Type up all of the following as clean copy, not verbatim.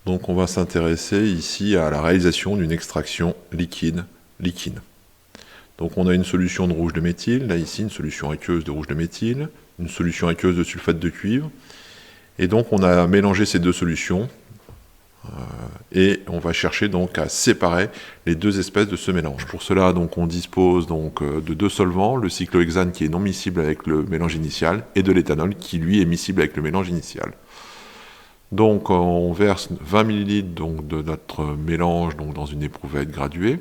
Donc on va s'intéresser ici à la réalisation d'une extraction liquide. Donc on a une solution de rouge de méthyle, là ici une solution aqueuse de rouge de méthyle, une solution aqueuse de sulfate de cuivre. Et donc on a mélangé ces deux solutions et on va chercher donc à séparer les deux espèces de ce mélange. Pour cela donc on dispose donc de deux solvants, le cyclohexane qui est non miscible avec le mélange initial et de l'éthanol qui lui est miscible avec le mélange initial. Donc on verse 20 ml donc, de notre mélange donc, dans une éprouvette graduée.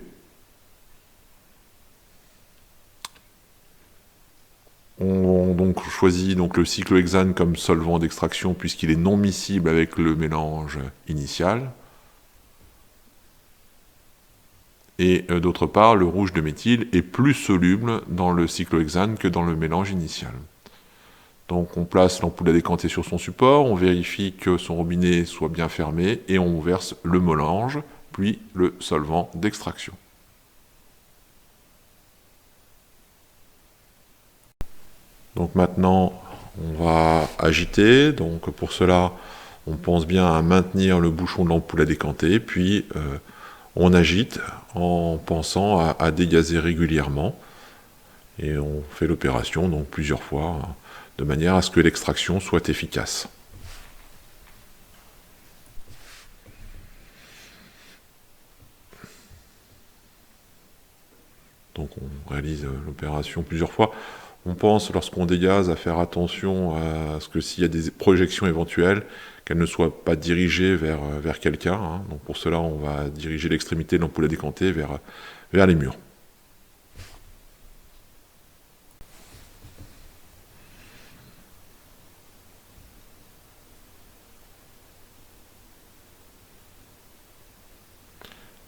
On donc choisit donc, le cyclohexane comme solvant d'extraction puisqu'il est non miscible avec le mélange initial. Et d'autre part, le rouge de méthyle est plus soluble dans le cyclohexane que dans le mélange initial. Donc on place l'ampoule à décanter sur son support, on vérifie que son robinet soit bien fermé et on verse le mélange, puis le solvant d'extraction. Donc maintenant, on va agiter. Donc pour cela, on pense bien à maintenir le bouchon de l'ampoule à décanter, puis on agite en pensant à dégazer régulièrement. Et on fait l'opération donc plusieurs fois, de manière à ce que l'extraction soit efficace. Donc on réalise l'opération plusieurs fois. On pense, lorsqu'on dégaze, à faire attention à ce que s'il y a des projections éventuelles, qu'elles ne soient pas dirigées vers quelqu'un. Donc pour cela, on va diriger l'extrémité de l'ampoule à décanter vers les murs.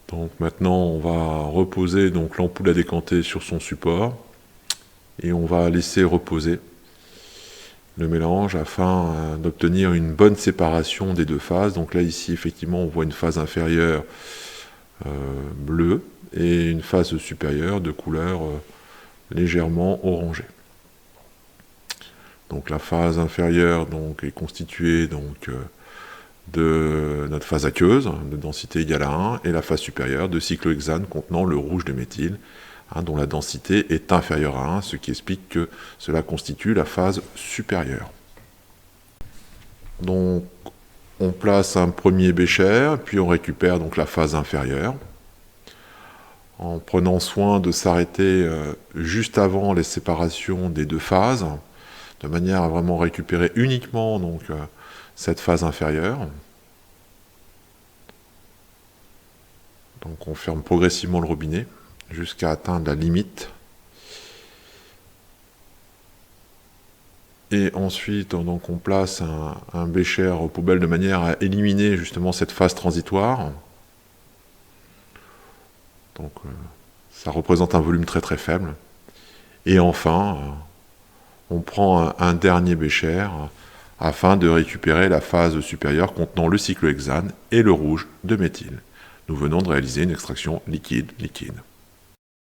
Donc maintenant, on va reposer donc l'ampoule à décanter sur son support et on va laisser reposer le mélange afin d'obtenir une bonne séparation des deux phases. Donc là, ici, effectivement, on voit une phase inférieure bleue et une phase supérieure de couleur légèrement orangée. Donc la phase inférieure donc, est constituée donc, de notre phase aqueuse, de densité égale à 1, et la phase supérieure de cyclohexane contenant le rouge de méthyle, dont la densité est inférieure à 1, ce qui explique que cela constitue la phase supérieure. Donc on place un premier bécher, puis on récupère donc la phase inférieure, en prenant soin de s'arrêter juste avant les séparations des deux phases, de manière à vraiment récupérer uniquement donc, cette phase inférieure. Donc on ferme progressivement le robinet jusqu'à atteindre la limite. Et ensuite, donc, on place un bécher aux poubelles de manière à éliminer justement cette phase transitoire. Donc ça représente un volume très très faible. Et enfin, on prend un dernier bécher afin de récupérer la phase supérieure contenant le cyclohexane et le rouge de méthyle. Nous venons de réaliser une extraction liquide.